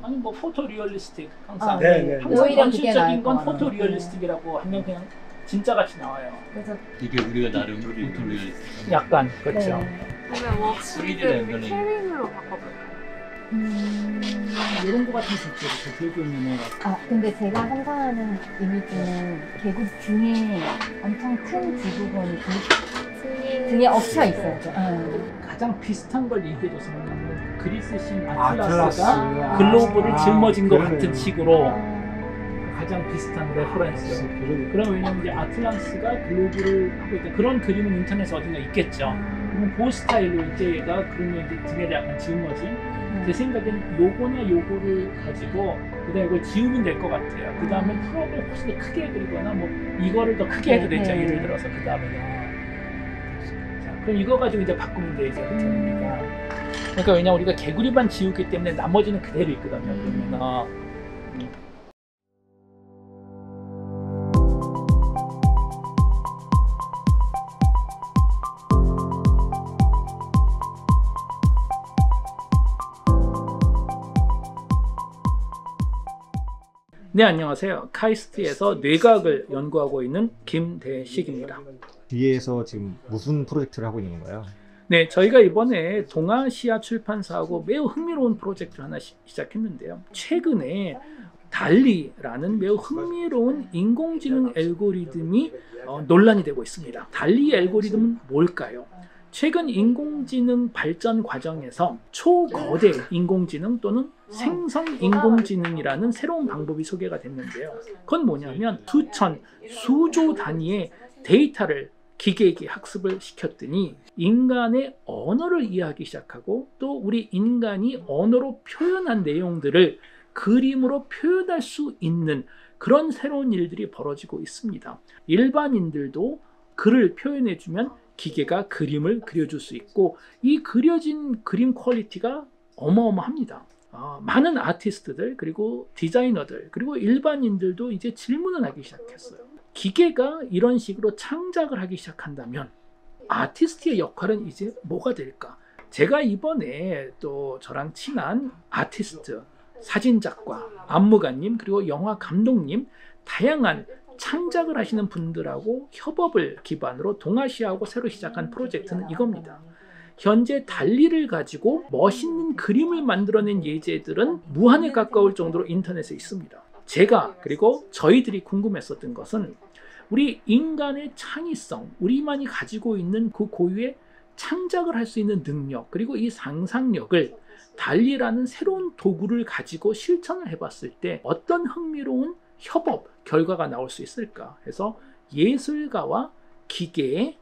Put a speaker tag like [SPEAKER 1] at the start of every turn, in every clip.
[SPEAKER 1] 아니 뭐 포토 리얼리스틱 항상
[SPEAKER 2] 오히려 그게
[SPEAKER 1] 현실적인 건
[SPEAKER 2] 나을 것
[SPEAKER 1] 포토 리얼리스틱이라고 하면 그냥 진짜 같이 나와요.
[SPEAKER 2] 그래서
[SPEAKER 3] 이게 우리가 나름 포토 리얼리스틱.
[SPEAKER 1] 약간 그렇죠.
[SPEAKER 4] 그러면 워크시트를 캐링으로 바꿔볼까요?
[SPEAKER 1] 이런 거 같은設計를 들고 있는
[SPEAKER 2] 근데 제가 상상하는 이미지는 계곡 중에 엄청 큰 지구본이 등에 엎쳐 있어요.
[SPEAKER 1] 가장 비슷한 걸 얘기해줬으면 그리스 신
[SPEAKER 5] 아틀라스.
[SPEAKER 1] 아틀라스가 글로브를 짊어진 것
[SPEAKER 5] 그러네.
[SPEAKER 1] 같은 식으로 가장 비슷한 레퍼런스. 그럼 왜냐면 이제 아틀라스가 글로브를 하고 있다. 그런 그림은 인터넷에 어딘가 있겠죠. 그럼 그 스타일로 이제 얘가 그러면 이제 등에 약간 짊어진. 제 생각엔 요거나 요거를 가지고 그다음에 이걸 지우면 될 것 같아요. 그 다음에 프로를 훨씬 더 크게 그리거나 뭐 이거를 더 크게 해도 되죠. 예를 들어서 그 다음에는 자, 그럼 이거 가지고 이제 바꾸면 돼 이제 그쵸 우리가. 그러니까 왜냐 우리가 개구리만 지우기 때문에 나머지는 그대로 있거든요. 그러면 네, 안녕하세요. 카이스트에서 뇌과학을 연구하고 있는 김대식입니다.
[SPEAKER 5] 뒤에서 지금 무슨 프로젝트를 하고 있는 건가요?
[SPEAKER 1] 네, 저희가 이번에 동아시아 출판사하고 매우 흥미로운 프로젝트를 하나 시작했는데요. 최근에 달리라는 매우 흥미로운 인공지능 알고리즘이 논란이 되고 있습니다. 달리 알고리즘은 뭘까요? 최근 인공지능 발전 과정에서 초거대 인공지능 또는 생성 인공지능이라는 새로운 방법이 소개가 됐는데요. 그건 뭐냐면 수조 단위의 데이터를 기계에게 학습을 시켰더니 인간의 언어를 이해하기 시작하고 또 우리 인간이 언어로 표현한 내용들을 그림으로 표현할 수 있는 그런 새로운 일들이 벌어지고 있습니다. 일반인들도 글을 표현해주면 기계가 그림을 그려줄 수 있고 이 그려진 그림 퀄리티가 어마어마합니다. 많은 아티스트들 그리고 디자이너들 그리고 일반인들도 이제 질문을 하기 시작했어요. 기계가 이런 식으로 창작을 하기 시작한다면 아티스트의 역할은 이제 뭐가 될까? 제가 이번에 또 저랑 친한 아티스트, 사진작가, 안무가님 그리고 영화 감독님 다양한 창작을 하시는 분들하고 협업을 기반으로 동아시아하고 새로 시작한 프로젝트는 이겁니다. 현재 달리를 가지고 멋있는 그림을 만들어낸 예제들은 무한에 가까울 정도로 인터넷에 있습니다. 제가 그리고 저희들이 궁금했었던 것은 우리 인간의 창의성, 우리만이 가지고 있는 그 고유의 창작을 할 수 있는 능력 그리고 이 상상력을 달리라는 새로운 도구를 가지고 실천을 해봤을 때 어떤 흥미로운 협업 결과가 나올 수 있을까 해서 예술가와 기계의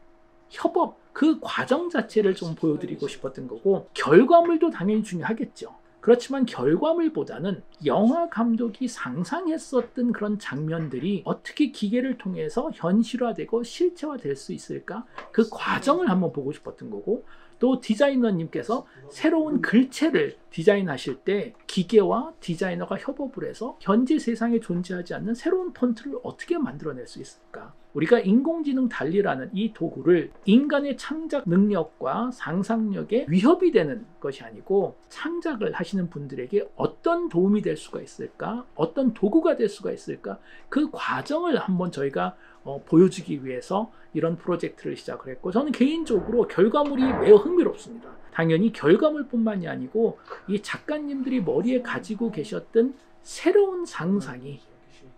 [SPEAKER 1] 협업 그 과정 자체를 좀 보여드리고 싶었던 거고 결과물도 당연히 중요하겠죠. 그렇지만 결과물보다는 영화 감독이 상상했었던 그런 장면들이 어떻게 기계를 통해서 현실화되고 실체화될 수 있을까 그 과정을 한번 보고 싶었던 거고 또 디자이너님께서 새로운 글체를 디자인하실 때 기계와 디자이너가 협업을 해서 현재 세상에 존재하지 않는 새로운 폰트를 어떻게 만들어낼 수 있을까? 우리가 인공지능 달리라는 이 도구를 인간의 창작 능력과 상상력에 위협이 되는 것이 아니고 창작을 하시는 분들에게 어떤 도움이 될 수가 있을까? 어떤 도구가 될 수가 있을까? 그 과정을 한번 저희가 보여주기 위해서 이런 프로젝트를 시작을 했고 저는 개인적으로 결과물이 매우 흥미롭습니다. 당연히 결과물뿐만이 아니고 이 작가님들이 머리에 가지고 계셨던 새로운 상상이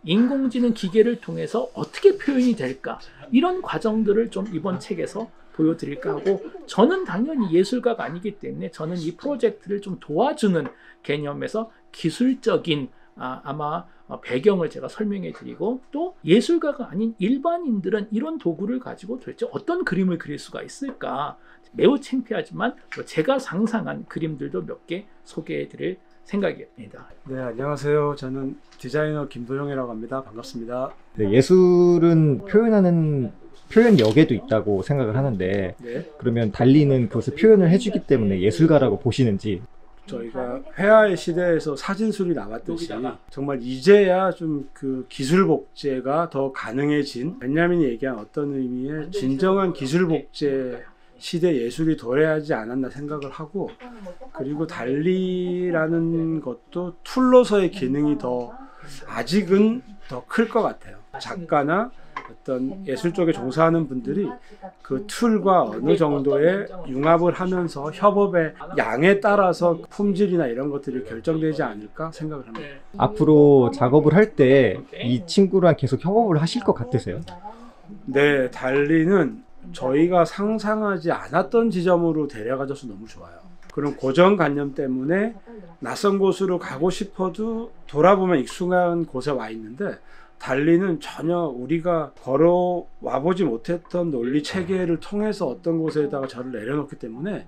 [SPEAKER 1] 인공지능 기계를 통해서 어떻게 표현이 될까 이런 과정들을 좀 이번 책에서 보여드릴까 하고 저는 당연히 예술가가 아니기 때문에 저는 이 프로젝트를 좀 도와주는 개념에서 기술적인 아마 배경을 제가 설명해 드리고 또 예술가가 아닌 일반인들은 이런 도구를 가지고 도대체 어떤 그림을 그릴 수가 있을까 매우 창피하지만 제가 상상한 그림들도 몇 개 소개해 드릴 생각입니다.
[SPEAKER 6] 네, 안녕하세요. 저는 디자이너 김도영이라고 합니다. 반갑습니다.
[SPEAKER 5] 네, 예술은 표현하는 표현력에도 있다고 생각을 하는데
[SPEAKER 6] 네.
[SPEAKER 5] 그러면 달리는 그것을 표현을 해주기 때문에 예술가라고 보시는지.
[SPEAKER 6] 저희가 회화의 시대에서 사진술이 나왔듯이 정말 이제야 좀 그 기술 복제가 더 가능해진 벤야민이 얘기한 어떤 의미의 진정한 기술 복제의 시대 예술이 도래하지 않았나 생각을 하고, 그리고 달리라는 것도 툴로서의 기능이 더 아직은 더 클 것 같아요. 작가나 어떤 예술 쪽에 종사하는 분들이 그 툴과 어느 정도의 융합을 하면서 협업의 양에 따라서 품질이나 이런 것들이 결정되지 않을까 생각을 합니다.
[SPEAKER 5] 앞으로 작업을 할 때 이 친구랑 계속 협업을 하실 것 같으세요?
[SPEAKER 6] 네, 달리는 저희가 상상하지 않았던 지점으로 데려가줘서 너무 좋아요. 그런 고정관념 때문에 낯선 곳으로 가고 싶어도 돌아보면 익숙한 곳에 와 있는데, 달리는 전혀 우리가 걸어와 보지 못했던 논리 체계를 통해서 어떤 곳에다가 저를 내려놓기 때문에,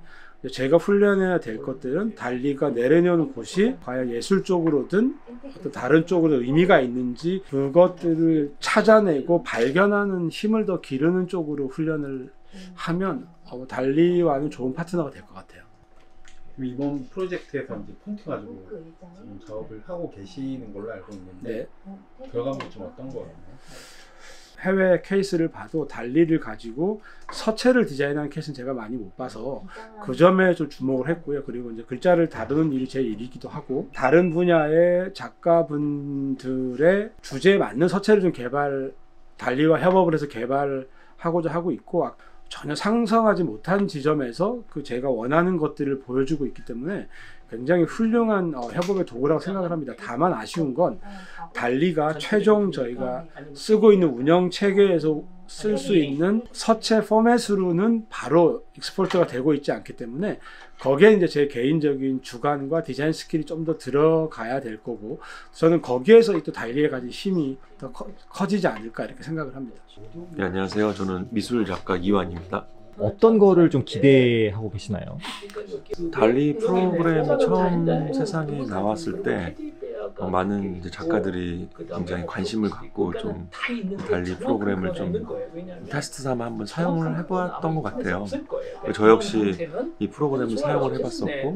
[SPEAKER 6] 제가 훈련해야 될 것들은 달리가 내려놓는 곳이 과연 예술 쪽으로든 어떤 다른 쪽으로 의미가 있는지 그것들을 찾아내고 발견하는 힘을 더 기르는 쪽으로 훈련을 하면 달리와는 좋은 파트너가 될 것 같아요.
[SPEAKER 7] 이번 프로젝트에서 이제 폰트 가지고 지금 작업을 하고 계시는 걸로 알고 있는데 결과물이 좀 어떤 거예요?
[SPEAKER 6] 해외 케이스를 봐도 달리를 가지고 서체를 디자인하는 케이스는 제가 많이 못 봐서 그 점에 좀 주목을 했고요. 그리고 이제 글자를 다루는 일이 제 일이기도 하고, 다른 분야의 작가분들의 주제에 맞는 서체를 좀 달리와 협업을 해서 개발하고자 하고 있고, 전혀 상상하지 못한 지점에서 그 제가 원하는 것들을 보여주고 있기 때문에 굉장히 훌륭한 협업의 도구라고 생각을 합니다. 다만 아쉬운 건 달리가 최종 저희가 쓰고 있는 운영 체계에서 쓸 수 있는 서체 포맷으로는 바로 익스포트가 되고 있지 않기 때문에 거기에 이제 제 개인적인 주관과 디자인 스킬이 좀 더 들어가야 될 거고, 저는 거기에서 또 달리에 가진 힘이 더 커지지 않을까 이렇게 생각을 합니다.
[SPEAKER 8] 네, 안녕하세요. 저는 미술 작가 이완입니다.
[SPEAKER 5] 어떤 거를 좀 기대하고 계시나요?
[SPEAKER 8] 달리 프로그램이 처음 세상에 나왔을 때 많은 이제 작가들이 굉장히 관심을 갖고 좀 달리 프로그램을 좀 테스트 삼아 한번 사용을 해보았던 것 같아요. 저 역시 이 프로그램을 사용을 해봤었고,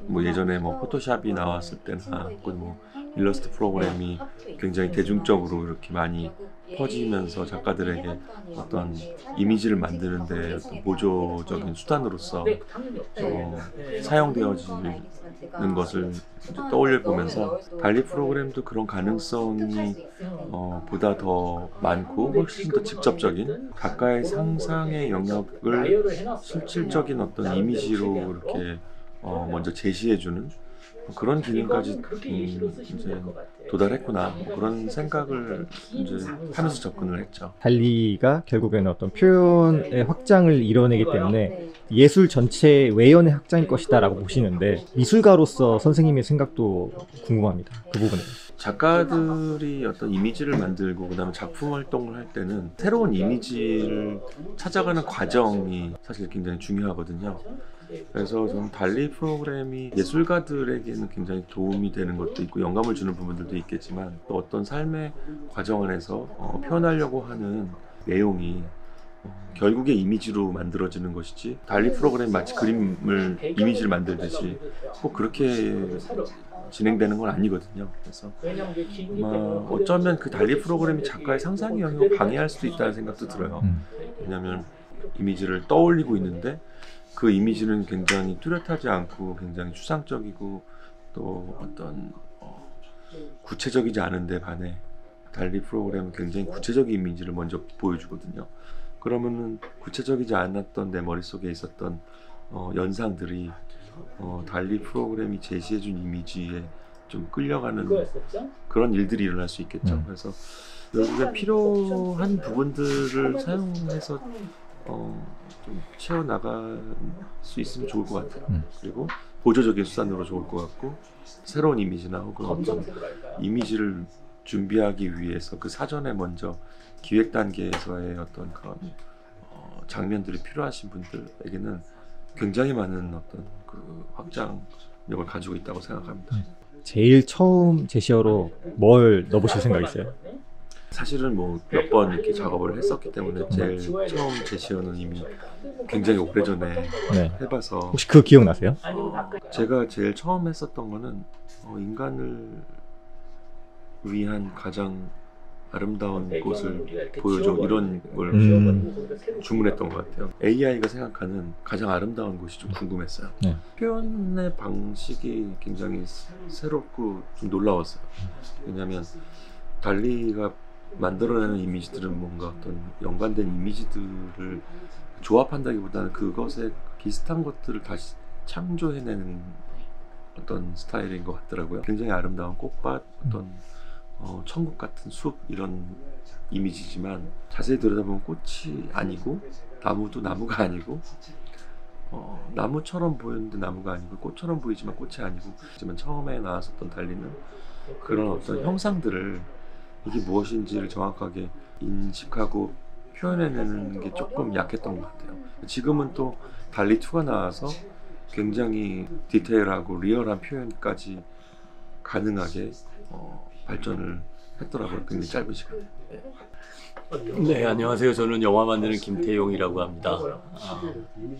[SPEAKER 8] 뭐 예전에 뭐 포토샵이 나왔을 때나 뭐 일러스트 프로그램이 굉장히 대중적으로 이렇게 많이 퍼지면서 작가들에게 어떤 이미지를 만드는데 어떤 보조적인 수단으로서 사용되어지는 것을 떠올려 보면서 달리 프로그램도 그런 가능성이 보다 더 많고 훨씬 더 직접적인 작가의 상상의 영역을 실질적인 어떤 이미지로 이렇게 먼저 제시해주는 그런 기능까지 이제 도달했구나, 뭐 그런 생각을 이제 하면서 접근을 했죠.
[SPEAKER 5] 달리가 결국에는 어떤 표현의 확장을 이뤄내기 때문에 예술 전체 외연의 확장일 것이다 라고 보시는데, 미술가로서 선생님의 생각도 궁금합니다. 그 부분에.
[SPEAKER 8] 작가들이 어떤 이미지를 만들고 그 다음에 작품 활동을 할 때는 새로운 이미지를 찾아가는 과정이 사실 굉장히 중요하거든요. 그래서 저는 달리 프로그램이 예술가들에게는 굉장히 도움이 되는 것도 있고 영감을 주는 부분들도 있겠지만, 또 어떤 삶의 과정 안에서 표현하려고 하는 내용이 결국에 이미지로 만들어지는 것이지, 달리 프로그램 마치 이미지를 만들듯이 꼭 그렇게 진행되는 건 아니거든요. 그래서 어쩌면 그 달리 프로그램이 작가의 상상의 영역을 방해할 수도 있다는 생각도 들어요. 왜냐하면 이미지를 떠올리고 있는데 그 이미지는 굉장히 뚜렷하지 않고 굉장히 추상적이고 또 어떤 구체적이지 않은데 반해 달리 프로그램은 굉장히 구체적인 이미지를 먼저 보여주거든요. 그러면은 구체적이지 않았던 내 머릿속에 있었던 연상들이 달리 프로그램이 제시해준 이미지에 좀 끌려가는 그런 일들이 일어날 수 있겠죠. 그래서 결국엔 필요한 부분들을 사용해서 좀 채워나갈 수 있으면 좋을 것 같아요. 그리고 보조적인 수단으로 좋을 것 같고, 새로운 이미지나 혹은 어떤 이미지를 준비하기 위해서 그 사전에 먼저 기획 단계에서의 어떤 그런 장면들이 필요하신 분들에게는 굉장히 많은 어떤 그 확장력을 가지고 있다고 생각합니다.
[SPEAKER 5] 제일 처음 제시어로 뭘 넣어보실 생각이세요?
[SPEAKER 8] 사실은 뭐 몇 번 이렇게 작업을 했었기 때문에 제일 처음 제시어는 이미 굉장히 오래전에 해봐서.
[SPEAKER 5] 혹시 그거 기억나세요?
[SPEAKER 8] 제가 제일 처음 했었던 거는 인간을 위한 가장 아름다운 곳을 보여줘, 이런 걸 주문했던 것 같아요. AI가 생각하는 가장 아름다운 곳이 좀 궁금했어요.
[SPEAKER 5] 네.
[SPEAKER 8] 표현의 방식이 굉장히 새롭고 좀 놀라웠어요. 왜냐하면 달리가 만들어내는 이미지들은 뭔가 어떤 연관된 이미지들을 조합한다기보다는 그것에 비슷한 것들을 다시 창조해내는 어떤 스타일인 것 같더라고요. 굉장히 아름다운 꽃밭, 어떤 천국 같은 숲, 이런 이미지지만 자세히 들여다보면 꽃이 아니고 나무도 나무가 아니고 나무처럼 보였는데 나무가 아니고 꽃처럼 보이지만 꽃이 아니고, 하지만 처음에 나왔었던 달리는 그런 어떤 형상들을 이게 무엇인지를 정확하게 인식하고 표현해내는 게 조금 약했던 것 같아요. 지금은 또 달리2가 나와서 굉장히 디테일하고 리얼한 표현까지 가능하게 발전을 했더라고요. 굉장히 짧은 시간에.
[SPEAKER 3] 네, 안녕하세요. 저는 영화 만드는 김태용이라고 합니다.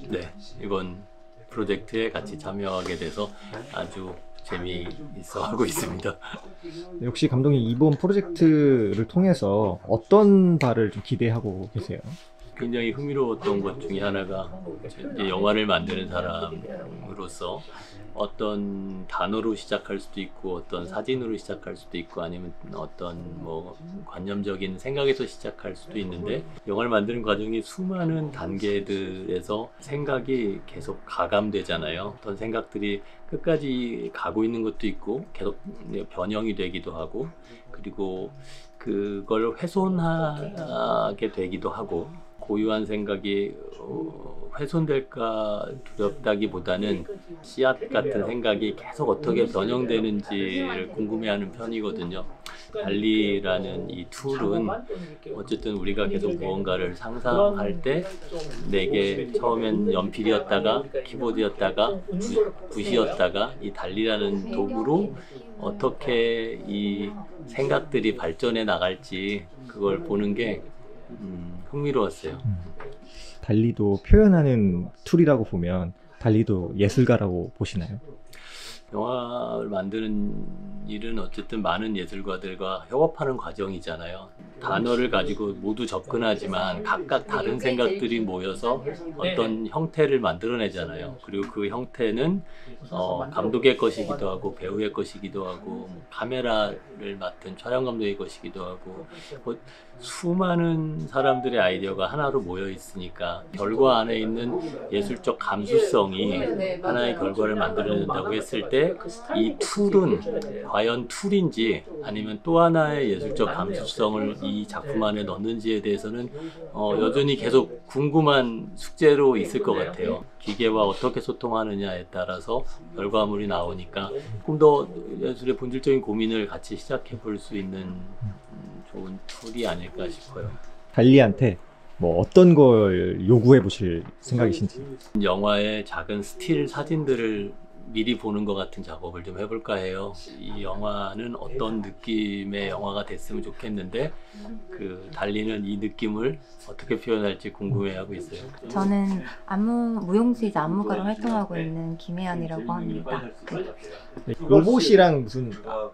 [SPEAKER 3] 네, 이번 프로젝트에 같이 참여하게 돼서 아주 재미있어 하고 있습니다.
[SPEAKER 5] 혹시 감독님 이번 프로젝트를 통해서 어떤 바를 좀 기대하고 계세요?
[SPEAKER 3] 굉장히 흥미로웠던 것 중에 하나가 이제 영화를 만드는 사람으로서 어떤 단어로 시작할 수도 있고 어떤 사진으로 시작할 수도 있고 아니면 어떤 뭐 관념적인 생각에서 시작할 수도 있는데, 영화를 만드는 과정이 수많은 단계들에서 생각이 계속 가감되잖아요. 어떤 생각들이 끝까지 가고 있는 것도 있고 계속 변형이 되기도 하고, 그리고 그걸 훼손하게 되기도 하고, 고유한 생각이 훼손될까 두렵다기보다는 씨앗 같은 생각이 계속 어떻게 변형되는지를 궁금해하는 편이거든요. 달리라는 이 툴은 어쨌든 우리가 계속 무언가를 상상할 때 내게 처음엔 연필이었다가 키보드였다가 붓이었다가 이 달리라는 도구로 어떻게 이 생각들이 발전해 나갈지 그걸 보는 게 흥미로웠어요.
[SPEAKER 5] 달리도 표현하는 툴이라고 보면 달리도 예술가라고 보시나요?
[SPEAKER 3] 영화를 만드는 일은 어쨌든 많은 예술가들과 협업하는 과정이잖아요. 단어를 가지고 모두 접근하지만 각각 다른 생각들이 모여서 어떤 형태를 만들어내잖아요. 그리고 그 형태는 감독의 것이기도 하고 배우의 것이기도 하고 카메라를 맡은 촬영 감독의 것이기도 하고 뭐 수많은 사람들의 아이디어가 하나로 모여 있으니까 결과 안에 있는 예술적 감수성이 하나의 결과를 만들어낸다고 했을 때 이 툴은 과연 툴인지 아니면 또 하나의 예술적 감수성을 이 작품 안에 넣는지에 대해서는 여전히 계속 궁금한 숙제로 있을 것 같아요. 기계와 어떻게 소통하느냐에 따라서 결과물이 나오니까 조금 더 예술의 본질적인 고민을 같이 시작해 볼 수 있는 좋은 툴이 아닐까 싶어요.
[SPEAKER 5] 달리한테 뭐 어떤 걸 요구해 보실 생각이신지?
[SPEAKER 3] 영화의 작은 스틸 사진들을 미리 보는 것 같은 작업을 좀 해볼까 해요. 이 영화는 어떤 느낌의 영화가 됐으면 좋겠는데 그 달리는 이 느낌을 어떻게 표현할지 궁금해하고 있어요.
[SPEAKER 2] 저는 무용지이자 안무가로 활동하고 있는 김혜연이라고 합니다.
[SPEAKER 5] 로봇이랑 무슨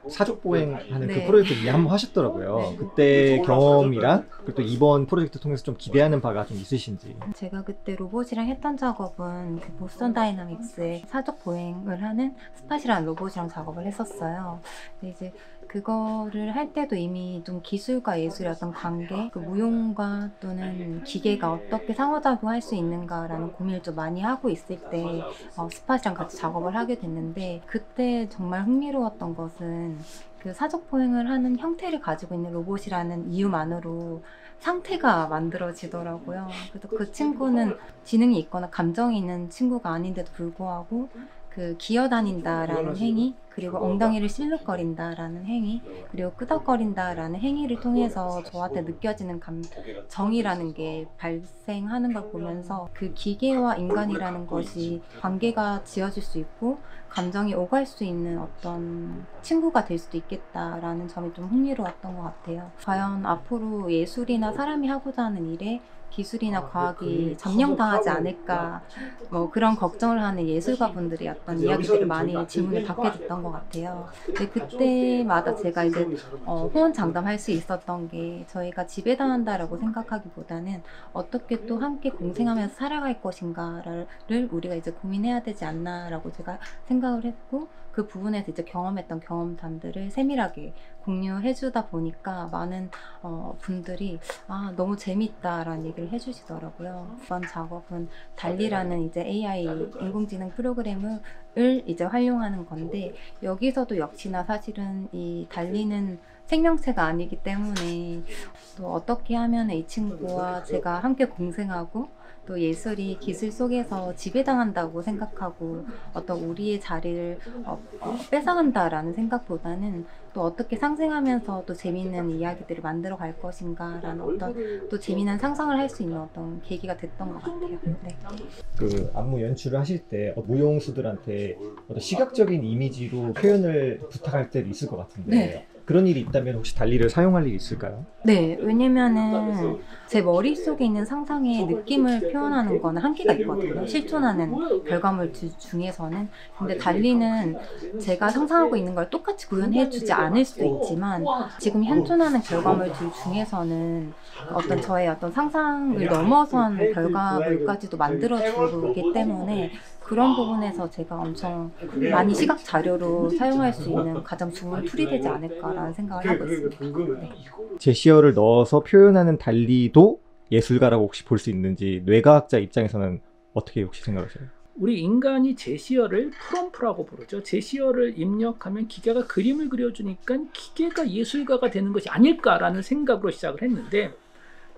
[SPEAKER 5] 사족보행하는
[SPEAKER 2] 네.
[SPEAKER 5] 그 프로젝트 한번 하셨더라고요.
[SPEAKER 2] 네.
[SPEAKER 5] 그때 경험이랑 그리고 또 이번 프로젝트 통해서 좀 기대하는 바가 좀 있으신지?
[SPEAKER 2] 제가 그때 로봇이랑 했던 작업은 그 보스턴 다이나믹스의 사족 보행을 하는 스팟이라는 로봇이랑 작업을 했었어요. 근데 이제 그거를 할 때도 이미 좀 기술과 예술의 어떤 관계, 그 무용과 또는 기계가 어떻게 상호작용할 수 있는가라는 고민을 좀 많이 하고 있을 때 스팟이랑 같이 작업을 하게 됐는데, 그때 정말 흥미로웠던 것은 그 사족 보행을 하는 형태를 가지고 있는 로봇이라는 이유만으로 상태가 만들어지더라고요. 그래서 그 친구는 지능이 있거나 감정이 있는 친구가 아닌데도 불구하고 그 기어다닌다라는 행위, 그리고 엉덩이를 실룩거린다라는 행위, 그리고 끄덕거린다라는 행위를 통해서 저한테 느껴지는 정이라는 게 발생하는 걸 보면서 그 기계와 인간이라는 것이 관계가 지어질 수 있고 감정이 오갈 수 있는 어떤 친구가 될 수도 있겠다라는 점이 좀 흥미로웠던 것 같아요. 과연 앞으로 예술이나 사람이 하고자 하는 일에 기술이나 과학이 점령당하지 않을까 뭐 그런 걱정을 하는 예술가분들이 어떤 이야기들을 많이 질문을 받게 됐던 것 같아요. 근데 그때마다 제가 이제 호언장담할 수 있었던 게 저희가 지배당한다라고 생각하기보다는 어떻게 또 함께 공생하면서 살아갈 것인가를 우리가 이제 고민해야 되지 않나라고 제가 생각을 했고 그 부분에서 이제 경험했던 경험담들을 세밀하게 공유해주다 보니까 많은 분들이 너무 재밌다라는 얘기를 해주시더라고요. 이번 작업은 달리라는 이제 AI 인공지능 프로그램을 이제 활용하는 건데 여기서도 역시나 사실은 이 달리는 생명체가 아니기 때문에 또 어떻게 하면 이 친구와 제가 함께 공생하고 또 예술이 기술 속에서 지배당한다고 생각하고 어떤 우리의 자리를 뺏어간다라는 생각보다는 또 어떻게 상생하면서 또 재미있는 이야기들을 만들어 갈 것인가라는 어떤 또 재미난 상상을 할 수 있는 어떤 계기가 됐던 것 같아요. 네.
[SPEAKER 5] 그 안무 연출을 하실 때 무용수들한테 어떤 시각적인 이미지로 표현을 부탁할 때도 있을 것 같은데
[SPEAKER 2] 네.
[SPEAKER 5] 그런 일이 있다면 혹시 달리를 사용할 일이 있을까요?
[SPEAKER 2] 네, 왜냐면은 제 머릿속에 있는 상상의 느낌을 표현하는 거는 한계가 있거든요. 실존하는 결과물들 중에서는. 근데 달리는 제가 상상하고 있는 걸 똑같이 구현해주지 않을 수도 있지만 지금 현존하는 결과물들 중에서는 어떤 저의 어떤 상상을 넘어선 결과물까지도 만들어주기 때문에 그런 부분에서 제가 엄청 많이 시각 자료로 사용할 수 있는 가장 좋은 툴이 되지 않을까라는 생각을 하고 있습니다. 네.
[SPEAKER 5] 제시어를 넣어서 표현하는 달리도 예술가라고 혹시 볼 수 있는지 뇌과학자 입장에서는 어떻게 혹시 생각하세요?
[SPEAKER 1] 우리 인간이 제시어를 프롬프라고 부르죠. 제시어를 입력하면 기계가 그림을 그려주니까 기계가 예술가가 되는 것이 아닐까라는 생각으로 시작을 했는데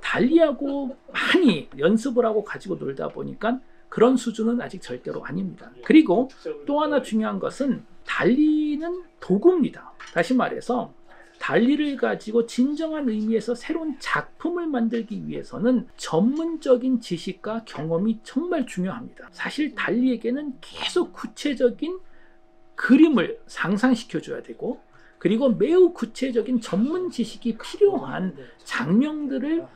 [SPEAKER 1] 달리하고 많이 연습을 하고 가지고 놀다 보니까 그런 수준은 아직 절대로 아닙니다. 그리고 또 하나 중요한 것은 달리는 도구입니다. 다시 말해서 달리를 가지고 진정한 의미에서 새로운 작품을 만들기 위해서는 전문적인 지식과 경험이 정말 중요합니다. 사실 달리에게는 계속 구체적인 그림을 상상시켜줘야 되고 그리고 매우 구체적인 전문 지식이 필요한 장면들을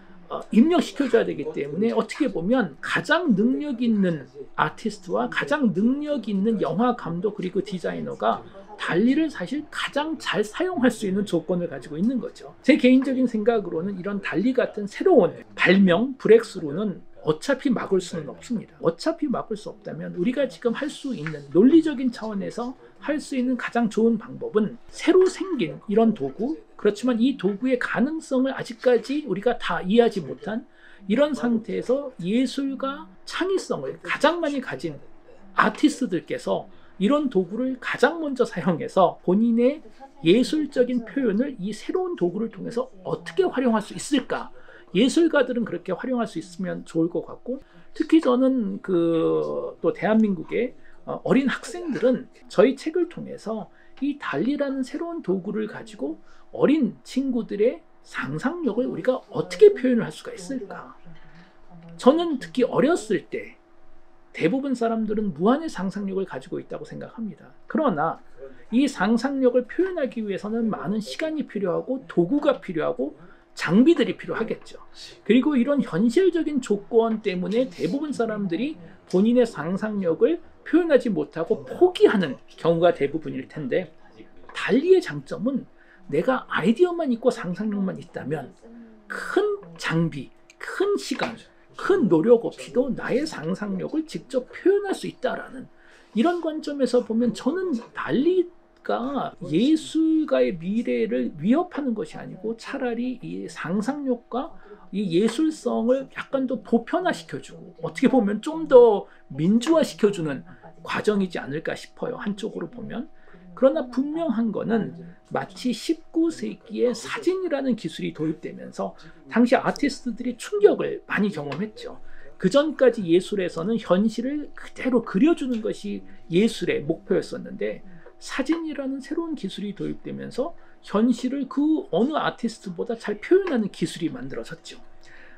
[SPEAKER 1] 입력시켜줘야 되기 때문에 어떻게 보면 가장 능력 있는 아티스트와 가장 능력 있는 영화 감독 그리고 디자이너가 달리를 사실 가장 잘 사용할 수 있는 조건을 가지고 있는 거죠. 제 개인적인 생각으로는 이런 달리 같은 새로운 발명, 브렉스루는 어차피 막을 수는 없습니다. 어차피 막을 수 없다면 우리가 지금 할 수 있는 논리적인 차원에서 할 수 있는 가장 좋은 방법은 새로 생긴 이런 도구, 그렇지만 이 도구의 가능성을 아직까지 우리가 다 이해하지 못한 이런 상태에서 예술과 창의성을 가장 많이 가진 아티스트들께서 이런 도구를 가장 먼저 사용해서 본인의 예술적인 표현을 이 새로운 도구를 통해서 어떻게 활용할 수 있을까? 예술가들은 그렇게 활용할 수 있으면 좋을 것 같고 특히 저는 또 대한민국의 어린 학생들은 저희 책을 통해서 이 달리라는 새로운 도구를 가지고 어린 친구들의 상상력을 우리가 어떻게 표현을 할 수가 있을까? 저는 특히 어렸을 때 대부분 사람들은 무한의 상상력을 가지고 있다고 생각합니다. 그러나 이 상상력을 표현하기 위해서는 많은 시간이 필요하고 도구가 필요하고 장비들이 필요하겠죠. 그리고 이런 현실적인 조건 때문에 대부분 사람들이 본인의 상상력을 표현하지 못하고 포기하는 경우가 대부분일 텐데 달리의 장점은 내가 아이디어만 있고 상상력만 있다면 큰 장비, 큰 시간, 큰 노력 없이도 나의 상상력을 직접 표현할 수 있다라는 이런 관점에서 보면 저는 달리가 예술가의 미래를 위협하는 것이 아니고 차라리 이 상상력과 이 예술성을 약간 더 보편화시켜주고 어떻게 보면 좀 더 민주화시켜주는 과정이지 않을까 싶어요. 한쪽으로 보면. 그러나 분명한 거는 마치 19세기에 사진이라는 기술이 도입되면서 당시 아티스트들이 충격을 많이 경험했죠. 그 전까지 예술에서는 현실을 그대로 그려주는 것이 예술의 목표였었는데 사진이라는 새로운 기술이 도입되면서 현실을 그 어느 아티스트보다 잘 표현하는 기술이 만들어졌죠.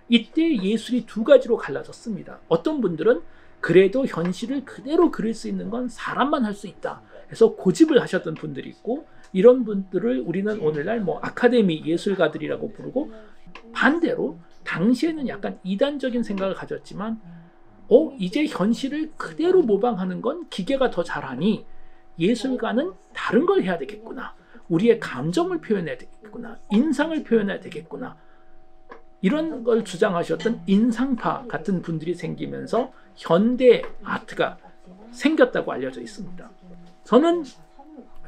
[SPEAKER 1] 이때 예술이 두 가지로 갈라졌습니다. 어떤 분들은 그래도 현실을 그대로 그릴 수 있는 건 사람만 할 수 있다 해서 고집을 하셨던 분들이 있고 이런 분들을 우리는 오늘날 아카데미 예술가들이라고 부르고 반대로 당시에는 약간 이단적인 생각을 가졌지만 이제 현실을 그대로 모방하는 건 기계가 더 잘하니 예술가는 다른 걸 해야 되겠구나. 우리의 감정을 표현해야 되겠구나. 인상을 표현해야 되겠구나. 이런 걸 주장하셨던 인상파 같은 분들이 생기면서 현대 아트가 생겼다고 알려져 있습니다. 저는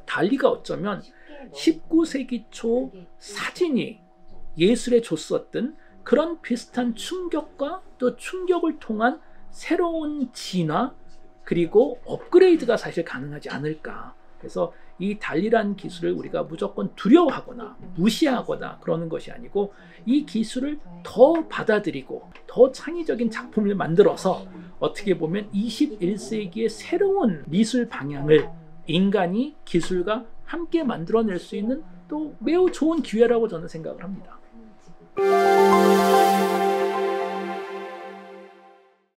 [SPEAKER 1] 달리가 어쩌면 19세기 초 사진이 예술에 줬었던 그런 비슷한 충격과 또 충격을 통한 새로운 진화 그리고 업그레이드가 사실 가능하지 않을까. 그래서 이 달리라는 기술을 우리가 무조건 두려워하거나 무시하거나 그러는 것이 아니고 이 기술을 더 받아들이고 더 창의적인 작품을 만들어서 어떻게 보면 21세기의 새로운 미술 방향을 인간이 기술과 함께 만들어낼 수 있는 또 매우 좋은 기회라고 저는 생각을 합니다.